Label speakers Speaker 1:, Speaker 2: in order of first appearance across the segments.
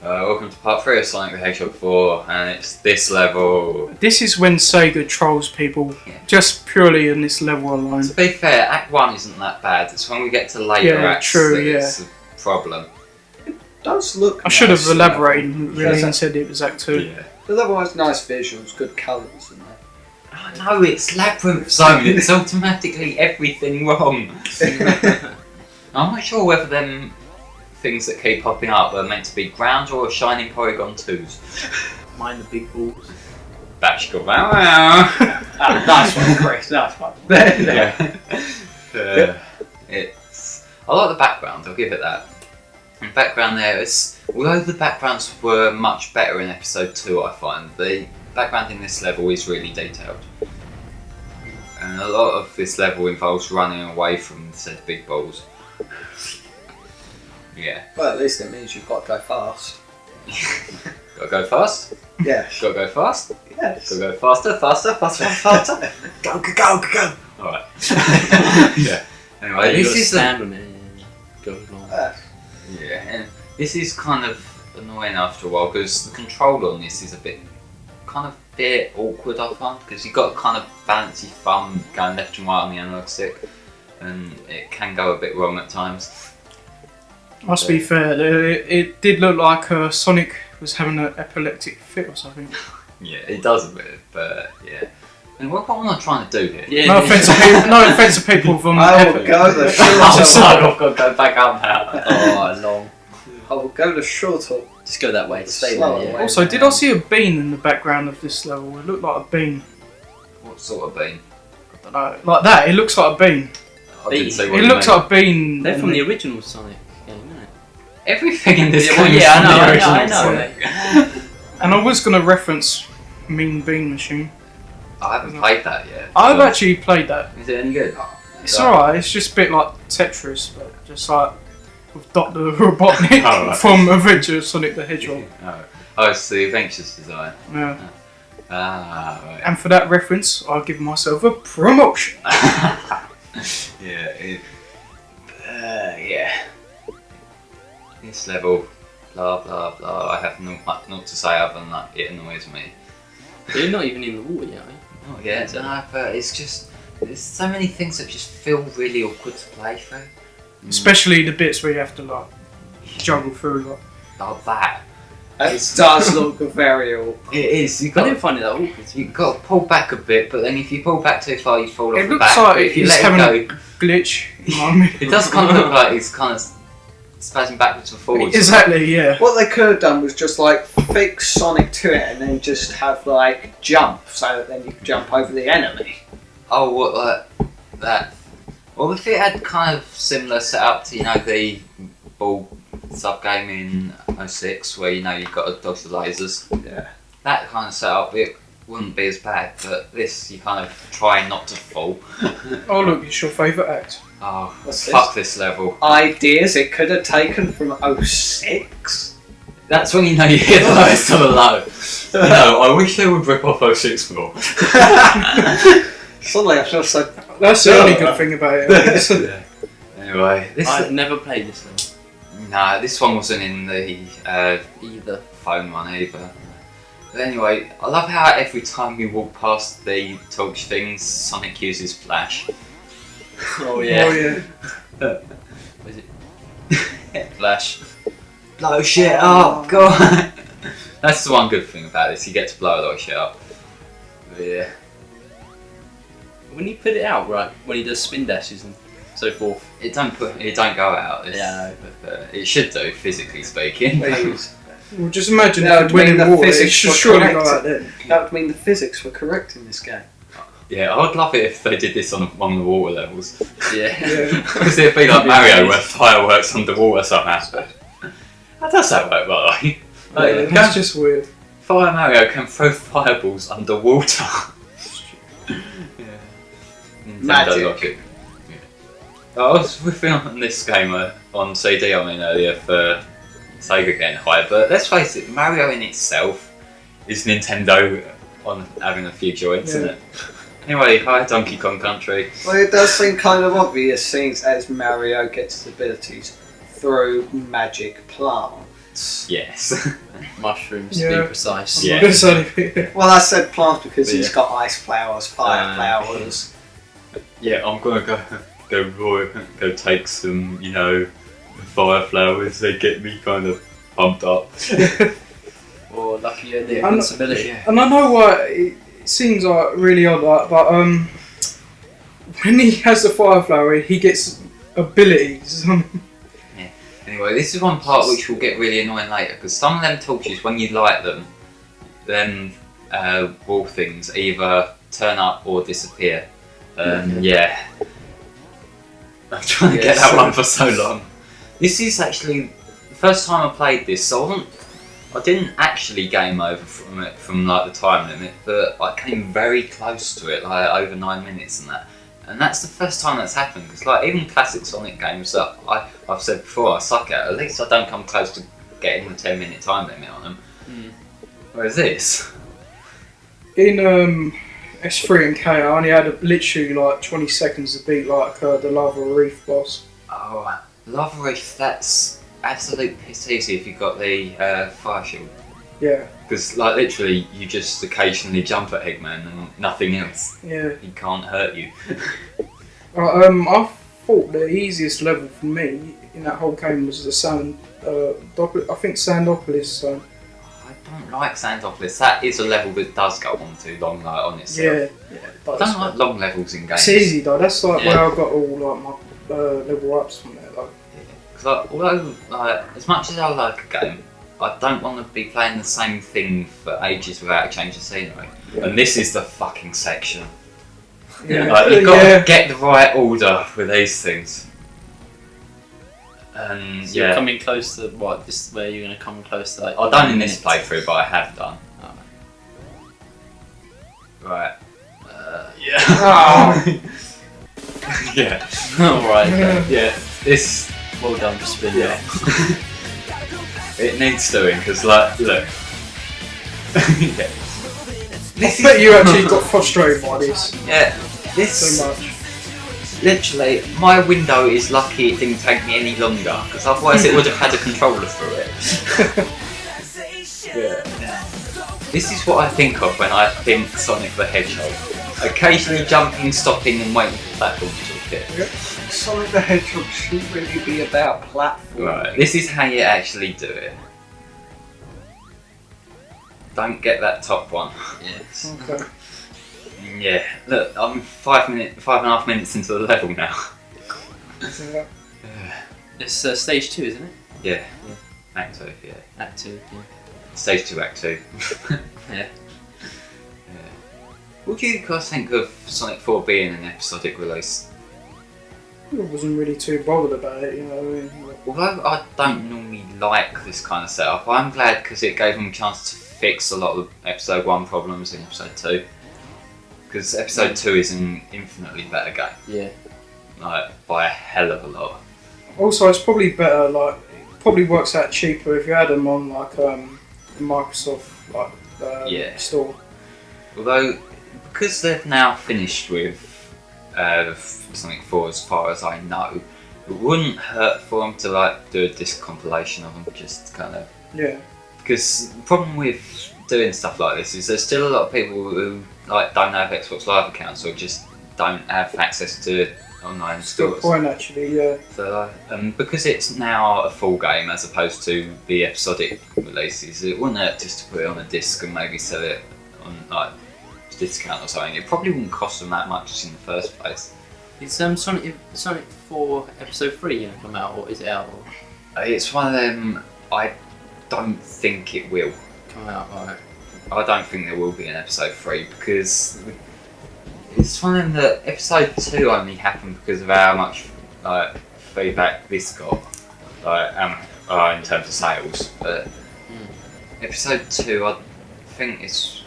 Speaker 1: Welcome to part 3 of Sonic the Hedgehog 4, and it's this level.
Speaker 2: This is when Sega trolls people, just purely in this level alone.
Speaker 1: To be fair, Act 1 isn't that bad. It's when we get to later acts that it's a problem.
Speaker 3: It does look
Speaker 2: I should have
Speaker 3: nice,
Speaker 2: elaborated really and said it was Act 2.
Speaker 1: Yeah.
Speaker 3: The level has nice visuals, good colours and that.
Speaker 1: Oh no, it's Labyrinth Zone. It's automatically everything wrong. I'm not sure whether them things that keep popping up are meant to be ground or shining polygon 2s.
Speaker 4: Mind the big balls.
Speaker 1: Bash go wow wow.
Speaker 3: Nice one, Chris, nice one.
Speaker 1: Yeah. I like the background, I'll give it that. The background there is, although the backgrounds were much better in episode 2, I find, the background in this level is really detailed. And a lot of this level involves running away from said big balls. Yeah.
Speaker 3: Well, at least it means you've got to go fast.
Speaker 1: Gotta go fast?
Speaker 3: Yes.
Speaker 1: Gotta go fast?
Speaker 3: Yes.
Speaker 1: Gotta go faster, faster, faster, faster. Go, go, go, go! Alright. Yeah. Anyway, this is
Speaker 4: stand on it and go along.
Speaker 1: Yeah, and this is kind of annoying after a while because the control on this is a bit awkward, I find, because you've got kind of balance your thumb going left and right on the analog stick, and it can go a bit wrong at times.
Speaker 2: Must be fair, it did look like Sonic was having an epileptic fit or something.
Speaker 1: Yeah, it does a bit, but yeah. And what am I trying to do here?
Speaker 4: Yeah,
Speaker 2: No offence to people from
Speaker 3: I will go the
Speaker 1: I'm
Speaker 3: short
Speaker 1: sorry, I've got to go back up now.
Speaker 4: Oh, long.
Speaker 3: I will go the short talk.
Speaker 4: Just go that way. Stay
Speaker 3: Slow
Speaker 4: there. Yeah.
Speaker 3: way.
Speaker 2: Also, did I see a bean in the background of this level? It looked like a bean.
Speaker 1: What sort of bean?
Speaker 2: I don't know. Like that, it looks like a bean.
Speaker 1: I didn't say what
Speaker 2: It
Speaker 1: you
Speaker 2: looks
Speaker 1: meant.
Speaker 2: like a bean.
Speaker 4: They're from the original Sonic game, isn't it?
Speaker 1: Everything in this
Speaker 4: Yeah,
Speaker 1: game
Speaker 4: well,
Speaker 1: is
Speaker 4: yeah,
Speaker 1: from the
Speaker 4: I
Speaker 1: original
Speaker 4: know.
Speaker 1: Sonic.
Speaker 2: And I was going to reference Mean Bean Machine.
Speaker 1: I haven't played that yet.
Speaker 2: I've actually played that.
Speaker 1: Is it any good?
Speaker 2: It's alright, it's just a bit like Tetris, but just like with Dr. Robotnik
Speaker 1: Oh, right.
Speaker 2: from Adventure Sonic the Hedgehog.
Speaker 1: Oh, it's the Adventures design.
Speaker 2: Yeah.
Speaker 1: Ah, right.
Speaker 2: And for that reference, I'll give myself a promotion.
Speaker 1: Yeah. Yeah. This level, blah blah blah. I have not to say other than that it annoys me.
Speaker 4: You're not even in the water yet, are you?
Speaker 1: Oh yeah, no, but it's just there's so many things that just feel really awkward to play through.
Speaker 2: Especially the bits where you have to like juggle through. Like.
Speaker 1: Like that.
Speaker 3: It does look very awkward.
Speaker 1: It is.
Speaker 4: I didn't find it that awkward.
Speaker 1: You've got to pull back a bit, but then if you pull back too far, you fall off
Speaker 2: It
Speaker 1: the
Speaker 2: looks
Speaker 1: back.
Speaker 2: like
Speaker 1: But if you
Speaker 2: it's
Speaker 1: let
Speaker 2: having
Speaker 1: it go,
Speaker 2: a glitch. You know what I mean?
Speaker 1: it does kind of look like it's kind of spazzing backwards and forwards.
Speaker 2: Exactly, yeah.
Speaker 3: What they could have done was just like fix Sonic to it and then just have like jump so that then you can jump over the enemy.
Speaker 1: Oh, what, like that? Well, if it had kind of similar setup to, the ball sub-game in 06, where, you've got to dodge the lasers.
Speaker 3: Yeah.
Speaker 1: That kind of setup, it wouldn't be as bad, but this, you kind of try not to fall.
Speaker 2: Oh look, it's your favourite act.
Speaker 1: Oh,
Speaker 3: What's
Speaker 1: fuck this level.
Speaker 3: Ideas it could have taken from 06.
Speaker 1: That's when you know you hit the lowest of the low. I wish they would rip off 06 more.
Speaker 3: Suddenly I feel so...
Speaker 2: That's the only good thing about it.
Speaker 1: Yeah. Anyway,
Speaker 4: I've never played this level.
Speaker 1: Nah, this one wasn't in the
Speaker 4: Either.
Speaker 1: phone one either. But anyway, I love how every time you walk past the torch things, Sonic uses Flash.
Speaker 4: Oh yeah.
Speaker 2: Oh yeah.
Speaker 4: What is it?
Speaker 1: Flash. Blow shit up, God! That's the one good thing about this, you get to blow a lot of shit up. But yeah.
Speaker 4: When you put it out, right, when he does spin dashes and so forth.
Speaker 1: It don't go out.
Speaker 4: Yeah,
Speaker 1: but it should do, physically speaking.
Speaker 3: Please.
Speaker 2: Well, just imagine
Speaker 3: That
Speaker 2: if
Speaker 3: would
Speaker 2: you're
Speaker 3: mean
Speaker 2: winning
Speaker 3: the
Speaker 2: water, it
Speaker 3: physics
Speaker 2: should
Speaker 3: were
Speaker 2: surely
Speaker 3: correct.
Speaker 2: go out there.
Speaker 3: That would mean the physics were correct in this game.
Speaker 1: Yeah, I would love it if they did this on one of the water levels.
Speaker 4: Yeah.
Speaker 1: Because it'd be like Mario where fireworks underwater somehow. How does that work, by the way? Like,
Speaker 2: That's just weird.
Speaker 1: Fire Mario can throw fireballs underwater. Yeah. Nintendo
Speaker 3: Magic.
Speaker 1: logic. Yeah. I was riffing on this game on CD, earlier for Sega getting high, but let's face it, Mario in itself is Nintendo on having a few joints, isn't it? Anyway, hi Donkey Kong Country.
Speaker 3: Well, it does seem kind of obvious, seeing as Mario gets his abilities through magic plants. plants.
Speaker 1: Yes.
Speaker 4: Mushrooms, to
Speaker 2: Yeah.
Speaker 4: be precise.
Speaker 2: I'm
Speaker 1: Yeah.
Speaker 2: not gonna say anything.
Speaker 3: Well, I said plants because
Speaker 4: Yeah.
Speaker 3: he's got ice flowers, fire flowers.
Speaker 1: Yeah, I'm gonna go take some, fire flowers. They get me kind of pumped up.
Speaker 4: Or lucky you had the
Speaker 2: I'm-
Speaker 4: invincibility.
Speaker 2: And I know why it seems like really odd, like, but when he has the fire flower, he gets abilities.
Speaker 1: Anyway, this is one part which will get really annoying later because some of them torches, when you light them, then wall things either turn up or disappear. Yeah. I'm trying to get that one for so long. This is actually the first time I played this, so I didn't actually game over from it from like the time limit, but I came very close to it, like over 9 minutes and that. And that's the first time that's happened, because like even classic Sonic games that I've said before I suck at least I don't come close to getting the 10-minute time limit on them. Whereas this,
Speaker 2: In S3 and K, I only had literally like 20 seconds to beat like the Lava Reef boss.
Speaker 1: oh, Lava Reef, that's absolute piss easy if you've got the fire shield.
Speaker 2: Yeah,
Speaker 1: Because like literally you just occasionally jump at Eggman and nothing else.
Speaker 2: yeah.
Speaker 1: He can't hurt you.
Speaker 2: I thought the easiest level for me in that whole game was the Sand. I think Sandopolis. So
Speaker 1: I don't like Sandopolis. That is a level that does go on too long, like on itself.
Speaker 2: yeah.
Speaker 1: I don't like long levels in games.
Speaker 2: It's easy though. That's like
Speaker 1: Yeah.
Speaker 2: where I got all like my level ups from there. Like,
Speaker 1: Because although as much as I like a game, I don't want to be playing the same thing for ages without a change of scenery.
Speaker 2: Yeah.
Speaker 1: And this is the fucking section.
Speaker 2: yeah,
Speaker 1: Like, you've got to get the right order with these things. And
Speaker 4: So you're
Speaker 1: yeah,
Speaker 4: coming close to what? This is where you're going to come close to like.
Speaker 1: I've done in this playthrough, but I have done.
Speaker 4: Oh.
Speaker 1: Right. Yeah.
Speaker 2: Oh.
Speaker 1: Yeah.
Speaker 4: Alright, okay.
Speaker 1: Yeah. This.
Speaker 4: Well done for spin.
Speaker 1: Yeah. It needs doing because, like, look. Yeah.
Speaker 2: I bet you actually got frustrated by this
Speaker 1: Yeah. This.
Speaker 2: so much.
Speaker 1: Literally, my window is lucky it didn't take me any longer because otherwise it would have had a controller through it. Yeah. This is what I think of when I think Sonic the Hedgehog. Occasionally jumping, stopping, and waiting for platforms to appear.
Speaker 3: Sonic the Hedgehog shouldn't really be about platform.
Speaker 1: Right, this is how you actually do it. Don't get that top one.
Speaker 4: Yes.
Speaker 2: Okay.
Speaker 1: Yeah, look, I'm 5.5 minutes into the level now.
Speaker 2: Yeah.
Speaker 4: It's stage 2, isn't it?
Speaker 1: Yeah, Act 2, yeah.
Speaker 4: Act 2, yeah.
Speaker 1: Stage 2, Act 2.
Speaker 4: Yeah.
Speaker 1: What do you guys think of Sonic 4 being an episodic release?
Speaker 2: I wasn't really too bothered about it, you know what I mean?
Speaker 1: Although I don't normally like this kind of setup, I'm glad because it gave them a chance to fix a lot of episode 1 problems in episode 2. Because episode 2 is an infinitely better game,
Speaker 4: Yeah.
Speaker 1: like by a hell of a lot.
Speaker 2: Also, it's probably better, like, it probably works out cheaper if you had them on, like, the Microsoft, like,
Speaker 1: Yeah.
Speaker 2: store.
Speaker 1: Although, because they've now finished with Sonic 4 as far as I know, it wouldn't hurt for them to like do a disc compilation of them, just kind of.
Speaker 2: Yeah.
Speaker 1: Because the problem with doing stuff like this is there's still a lot of people who like don't have Xbox Live accounts or just don't have access to online
Speaker 2: Good
Speaker 1: stores.
Speaker 2: point, actually, yeah.
Speaker 1: So, because it's now a full game as opposed to the episodic releases, it wouldn't hurt just to put it on a disc and maybe sell it on like discount or something. It probably wouldn't cost them that much in the first place.
Speaker 4: Is Sonic 4 Episode 3 going to come out, or is it out? Or
Speaker 1: It's one of them. I don't think it will.
Speaker 4: come out, right?
Speaker 1: I don't think there will be an episode 3 because it's one of them that episode 2 only happened because of how much like feedback this got, like in terms of sales. But episode 2, I think it's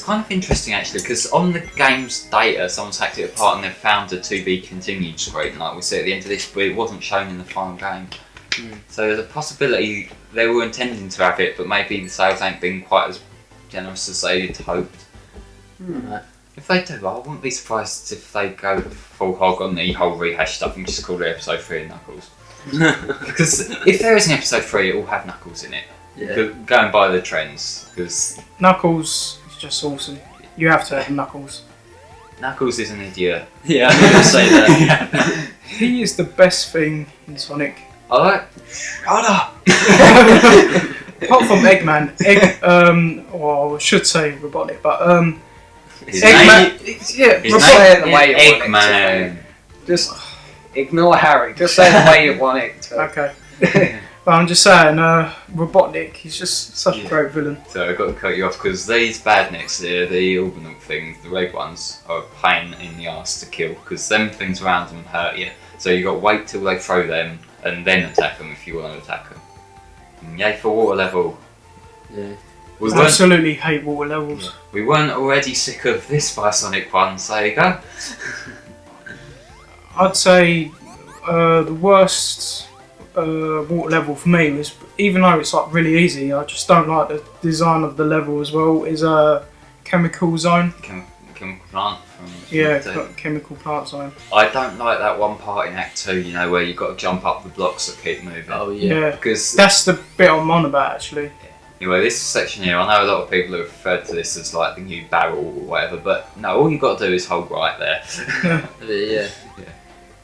Speaker 1: kind of interesting actually because on the game's data, someone's hacked it apart and they've found a to be continued screen, like we see at the end of this, but it wasn't shown in the final game. So there's a possibility they were intending to have it, but maybe the sales ain't been quite as generous as they'd hoped.
Speaker 4: Right.
Speaker 1: If they do, I wouldn't be surprised if they go full hog on the whole rehash stuff and just call it episode 3 of Knuckles. Because if there is an episode 3, it will have Knuckles in it.
Speaker 4: Yeah.
Speaker 1: Going by the trends, because
Speaker 2: Knuckles is just awesome. You have to have Knuckles.
Speaker 1: Knuckles is an idiot.
Speaker 4: Yeah, I knew you were say that.
Speaker 2: He is the best thing in Sonic.
Speaker 1: I like.
Speaker 3: Shut up!
Speaker 2: Apart from Eggman, well, I should say Robotnik, but
Speaker 1: His
Speaker 2: Eggman, yeah,
Speaker 1: His
Speaker 3: Just
Speaker 2: Robotnik.
Speaker 3: say it the way you want it to
Speaker 1: Eggman.
Speaker 3: be. Just ignore Harry. Just say it the way you want it to.
Speaker 2: Okay. But I'm just saying, Robotnik, he's just such a great villain.
Speaker 1: So I've got to cut you off because these badniks here, the orbital things, the red ones, are a pain in the arse to kill because them things around them hurt you. So you got to wait till they throw them and then attack them if you want to attack them. And yay for water level.
Speaker 4: Yeah.
Speaker 1: We
Speaker 2: I
Speaker 1: weren't,
Speaker 2: absolutely hate water levels.
Speaker 1: we weren't already sick of this by Sonic 1, so there you go.
Speaker 2: I'd say the worst water level for me was, even though it's like really easy, I just don't like the design of the level as well, is a chemical zone.
Speaker 1: Chemical plant from
Speaker 2: Yeah,
Speaker 1: Sonic 2.
Speaker 2: chemical plant zone.
Speaker 1: I don't like that one part in Act 2, you know, where you've got to jump up the blocks that keep moving.
Speaker 4: Oh yeah.
Speaker 2: Yeah.
Speaker 1: Because
Speaker 2: That's the bit I'm on about actually.
Speaker 1: anyway, this section here, I know a lot of people have referred to this as like the new barrel or whatever, but no, all you've got to do is hold right there.
Speaker 4: Yeah.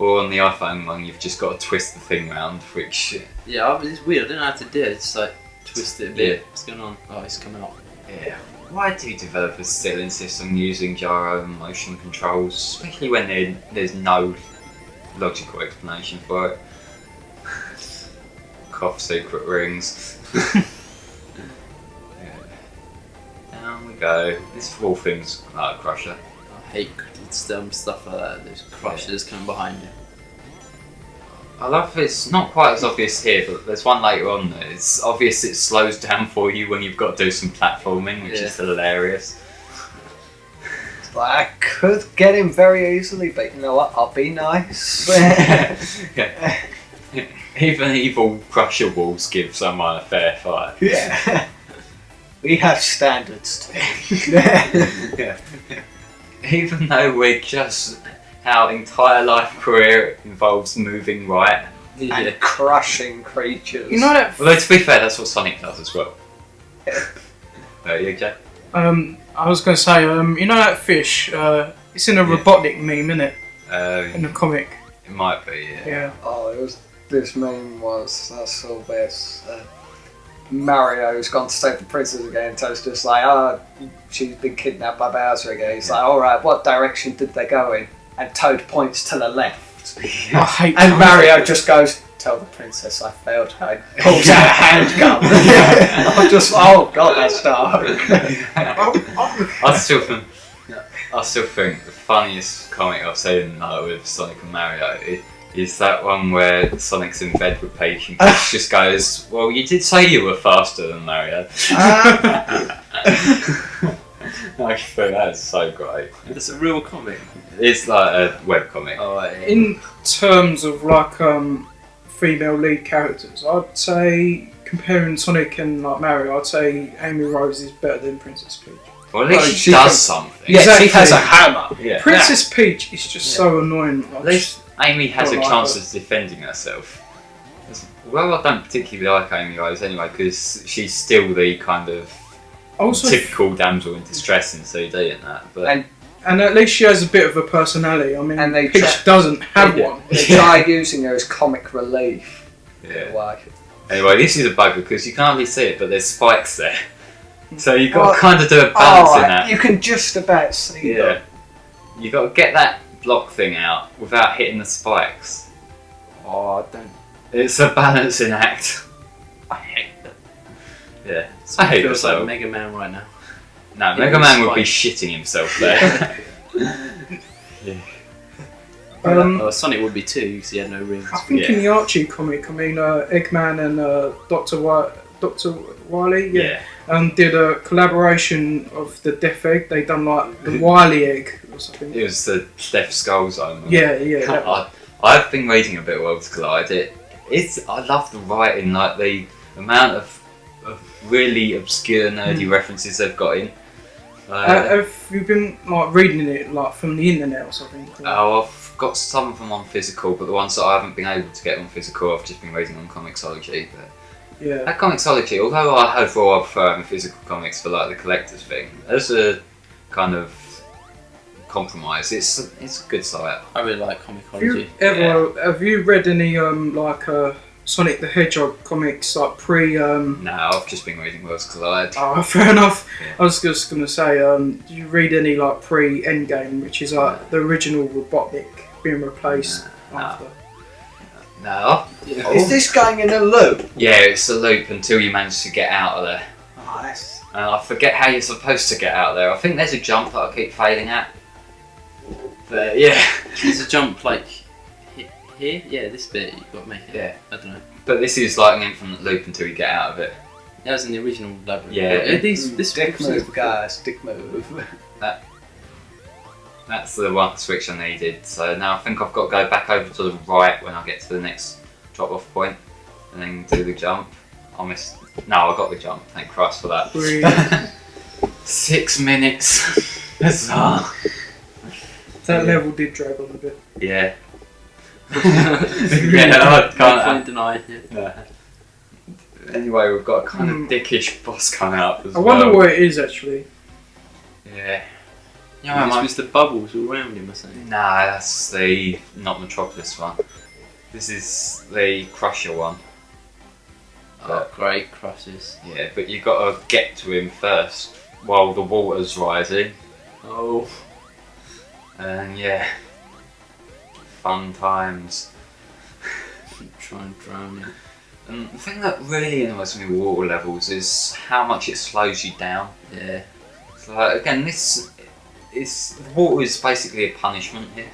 Speaker 1: Or on the iPhone one, you've just got to twist the thing round, which,
Speaker 4: Yeah, it's weird. I don't know how to do it. It's like twist it a bit. What's going on? Oh, it's coming out.
Speaker 1: yeah. Why do developers still insist on using gyro and motion controls, especially when there's no logical explanation for it? Cough secret rings. Yeah. Down we go. This full thing's like a crusher.
Speaker 4: I hate stuff like that. There's crushers coming behind you.
Speaker 1: I love it's not quite as obvious here, but there's one later on that it's obvious it slows down for you when you've got to do some platforming, which is hilarious.
Speaker 3: It's like, I could get him very easily, but you know what? I'll be nice.
Speaker 1: Yeah. Even evil crusher walls give someone a fair fight.
Speaker 3: Yeah. We have standards too.
Speaker 1: Yeah. Even though we're just our entire life career involves moving right.
Speaker 3: And crushing creatures.
Speaker 2: You know that?
Speaker 1: Although to be fair, that's what Sonic does as well. Yeah, Jack.
Speaker 2: I was gonna say, you know that fish? It's in a Robotnik meme, isn't it? In the comic.
Speaker 1: It might be, yeah.
Speaker 2: Yeah.
Speaker 3: Oh, it was. This meme was. I saw this. Mario's gone to save the princess again. Toad's just like, oh, she's been kidnapped by Bowser again. He's like, alright, what direction did they go in? And Toad points to the left.
Speaker 2: I hate
Speaker 3: And
Speaker 2: Toad.
Speaker 3: Mario just goes, tell the princess I failed her. And pulls out a handgun. I'm just, oh god, that's dark.
Speaker 1: I still think the funniest comic I've seen with Sonic and Mario is that one where Sonic's in bed with Peach and Peach just goes, well, you did say you were faster than Mario. I think that's so great.
Speaker 4: It's a real comic.
Speaker 1: It's like a webcomic.
Speaker 4: Oh,
Speaker 2: In terms of like female lead characters, I'd say comparing Sonic and like Mario, I'd say Amy Rose is better than Princess Peach.
Speaker 1: Well, at least
Speaker 3: Well,
Speaker 1: she
Speaker 3: she
Speaker 1: does
Speaker 3: can-
Speaker 1: something.
Speaker 3: Yeah,
Speaker 2: Exactly.
Speaker 3: she has a hammer.
Speaker 1: Yeah.
Speaker 2: Princess Peach is just so annoying. Like,
Speaker 1: At least Amy has a
Speaker 2: Don't like
Speaker 1: chance
Speaker 2: her.
Speaker 1: of defending herself. Well, I don't particularly like Amy Rose anyway because she's still the kind of
Speaker 2: also,
Speaker 1: typical damsel in distress in CD and that. But
Speaker 2: and at least she has a bit of a personality. I mean,
Speaker 3: And they
Speaker 2: Peach
Speaker 3: try-
Speaker 2: doesn't have
Speaker 1: Yeah.
Speaker 2: one.
Speaker 3: They try using her as comic relief.
Speaker 1: yeah.
Speaker 3: Like,
Speaker 1: Anyway, this is a bug because you can't really see it, but there's spikes there. So you've got
Speaker 3: Well,
Speaker 1: to kind of do a balance in
Speaker 3: oh,
Speaker 1: that.
Speaker 3: you can just about see
Speaker 1: Yeah.
Speaker 3: them.
Speaker 1: You've got to get that block thing out without hitting the spikes.
Speaker 4: Oh, I don't.
Speaker 1: It's a balancing act.
Speaker 4: I hate that.
Speaker 1: Yeah.
Speaker 4: It
Speaker 1: I hate
Speaker 4: feels
Speaker 1: myself.
Speaker 4: like Mega Man right now.
Speaker 1: No,
Speaker 4: It
Speaker 1: Mega
Speaker 4: was
Speaker 1: Man would be
Speaker 4: spikes.
Speaker 1: shitting himself there.
Speaker 4: Sonic would be too because he had no rings.
Speaker 2: I think in the Archie comic, I mean, Eggman and Dr. Wily,
Speaker 1: Yeah.
Speaker 2: did a collaboration of the Death Egg. They done like the Wily Egg or something.
Speaker 1: It was the Death Skull Zone.
Speaker 2: Yeah, yeah. that-
Speaker 1: I've been reading a bit of Worlds Collide. I love the writing, like the amount of really obscure, nerdy references they've got in.
Speaker 2: Have you been like reading it like from the internet or something?
Speaker 1: Oh, I've got some of them on physical, but the ones that I haven't been able to get on physical, I've just been reading on Comixology. But
Speaker 2: Yeah.
Speaker 1: that Comixology, although overall I prefer physical comics for like the collector's thing, as a kind of compromise, it's a good site.
Speaker 4: I really like
Speaker 2: Have you
Speaker 4: Comixology.
Speaker 2: have you read any like Sonic the Hedgehog comics like pre?
Speaker 1: No, I've just been reading Worlds Collide.
Speaker 2: Oh, fair enough.
Speaker 1: Yeah.
Speaker 2: I was just gonna say, did you read any like pre Endgame, which is like the original Robotnik being replaced
Speaker 1: No.
Speaker 2: after?
Speaker 1: No.
Speaker 3: Is this going in a loop?
Speaker 1: Yeah, it's a loop until you manage to get out of there.
Speaker 3: Oh, that's...
Speaker 1: And I forget how you're supposed to get out there. I think there's a jump that I keep failing at. But yeah.
Speaker 4: There's a jump like here? Yeah, this bit you've got to make it.
Speaker 1: Yeah.
Speaker 4: I don't know.
Speaker 1: But this is like an infinite loop until you get out of it.
Speaker 4: That was in the original labyrinth.
Speaker 1: Yeah.
Speaker 4: This
Speaker 3: Dick move, guys. Dick move.
Speaker 1: That's the one switch I needed. So now I think I've got to go back over to the right when I get to the next drop off point and then do the jump. No, I got the jump. Thank Christ for that.
Speaker 2: Three.
Speaker 1: 6 minutes. Bizarre.
Speaker 2: That level did drag on a bit.
Speaker 1: Yeah.
Speaker 4: I can't deny it.
Speaker 1: Yeah. Anyway, we've got a kind of dickish boss coming up as
Speaker 2: I wonder
Speaker 1: well.
Speaker 2: what it is actually.
Speaker 1: Yeah.
Speaker 4: Yeah, it's the bubbles all around him, I think.
Speaker 1: Nah, that's the not Metropolis one. This is the Crusher one.
Speaker 4: Oh, great crosses.
Speaker 1: Yeah, but you got to get to him first while the water's rising.
Speaker 4: Oh.
Speaker 1: And yeah, fun times.
Speaker 4: Try and drown him.
Speaker 1: And the thing that really annoys me with water levels is how much it slows you down.
Speaker 4: Yeah.
Speaker 1: So again, the water is basically a punishment here.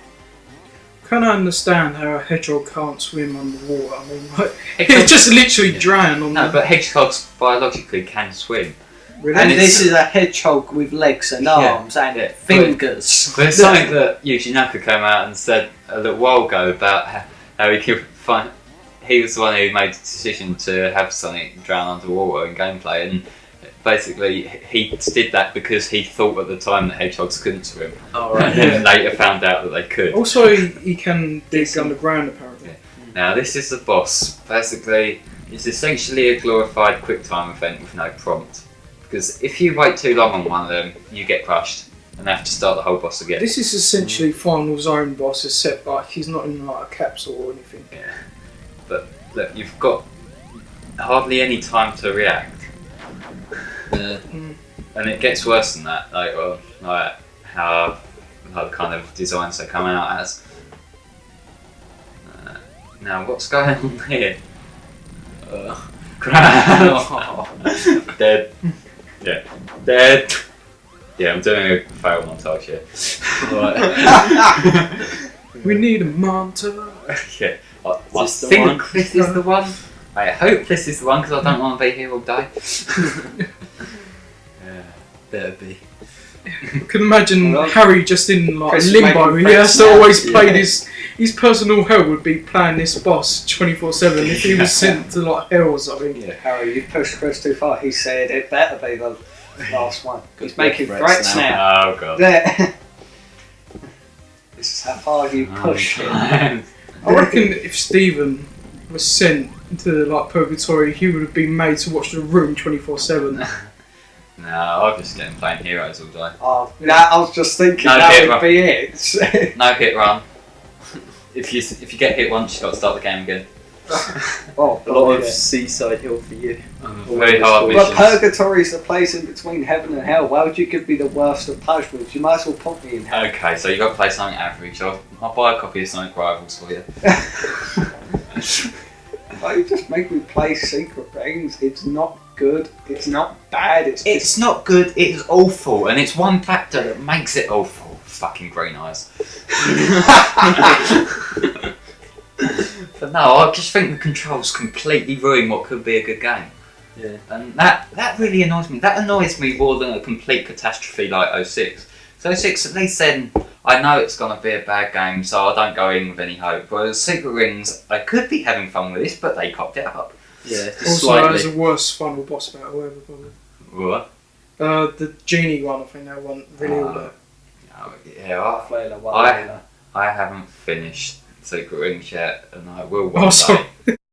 Speaker 2: Can I understand how a hedgehog can't swim underwater? I mean, like, it just literally drown on
Speaker 1: No,
Speaker 2: the...
Speaker 1: but hedgehogs biologically can swim.
Speaker 2: Really?
Speaker 3: And
Speaker 1: it's-
Speaker 3: this is a hedgehog with legs and arms and
Speaker 1: Yeah.
Speaker 3: fingers.
Speaker 1: There's something that Yuji Naka came out and said a little while ago about how he could find. He was the one who made the decision to have Sonic drown underwater in gameplay, and basically he did that because he thought at the time that hedgehogs couldn't swim,
Speaker 4: Alright.
Speaker 1: and then later found out that they could.
Speaker 2: Also, he can dig underground apparently.
Speaker 1: Now this is the boss. Basically, it's essentially a glorified QuickTime event with no prompt. Because if you wait too long on one of them, you get crushed and have to start the whole boss again.
Speaker 2: This is essentially Final Zone boss, except like he's not in like a capsule or anything.
Speaker 1: Yeah. But look, you've got hardly any time to react.
Speaker 4: Yeah.
Speaker 1: And it gets worse than that, like how the kind of designs they come out as. Now, what's going on here? Dead. Yeah. Dead. Yeah, I'm doing a fail montage here.
Speaker 2: We need a montage.
Speaker 1: Yeah. I
Speaker 4: this the
Speaker 1: think
Speaker 4: one?
Speaker 1: this is the one. I hope this is the one because I don't want to be here all day. Yeah.
Speaker 4: Better be.
Speaker 2: I can imagine
Speaker 3: Well,
Speaker 2: Harry just in like
Speaker 3: Chris
Speaker 2: limbo.
Speaker 3: making
Speaker 2: He has to
Speaker 3: friends now.
Speaker 2: always play
Speaker 4: Yeah.
Speaker 2: this. His personal hell would be playing this boss 24/7 if he was sent to like hell or something.
Speaker 1: Yeah.
Speaker 3: Harry, you pushed Chris too far. He said it better be the last one. He's
Speaker 4: Good
Speaker 3: making
Speaker 4: threats
Speaker 3: threats
Speaker 4: now.
Speaker 3: now.
Speaker 1: Oh god.
Speaker 3: There. This is how far you push him.
Speaker 2: I reckon if Stephen was sent to like purgatory, he would have been made to watch The Room 24/7.
Speaker 1: No, I'll just get him playing heroes all day.
Speaker 3: Oh, now I was just thinking
Speaker 1: No,
Speaker 3: that
Speaker 1: hit
Speaker 3: would be it.
Speaker 1: No hit run. If you get hit once, you've got to start the game again.
Speaker 3: Oh,
Speaker 4: A lot of
Speaker 3: yeah.
Speaker 4: seaside hill for you.
Speaker 1: Very hard
Speaker 3: But
Speaker 1: missions.
Speaker 3: purgatory is the place in between heaven and hell. Why would you give me the worst of punishments? You might as well put me in hell.
Speaker 1: Okay, so you got to play something average. I'll buy a copy of Sonic Rivals for you.
Speaker 3: Why you just make me play secret things? It's not good. It's not bad. It's
Speaker 1: It's not good. It is awful, and it's one factor that makes it awful. Fucking green eyes. But no, I just think the controls completely ruin what could be a good game.
Speaker 4: Yeah.
Speaker 1: And that really annoys me. That annoys me more than a complete catastrophe like 06. So 06, at least then, I know it's going to be a bad game, so I don't go in with any hope. Whereas Secret Rings, I could be having fun with this, but they cocked it up.
Speaker 4: Yeah, just
Speaker 2: Also,
Speaker 4: slightly.
Speaker 2: has a worse final boss battle ever. Probably.
Speaker 1: What?
Speaker 2: The genie one, I think that one really order.
Speaker 1: Yeah,
Speaker 3: Flayla,
Speaker 1: I haven't finished Secret Rings yet, and I will one
Speaker 2: Oh,
Speaker 1: day.
Speaker 2: sorry.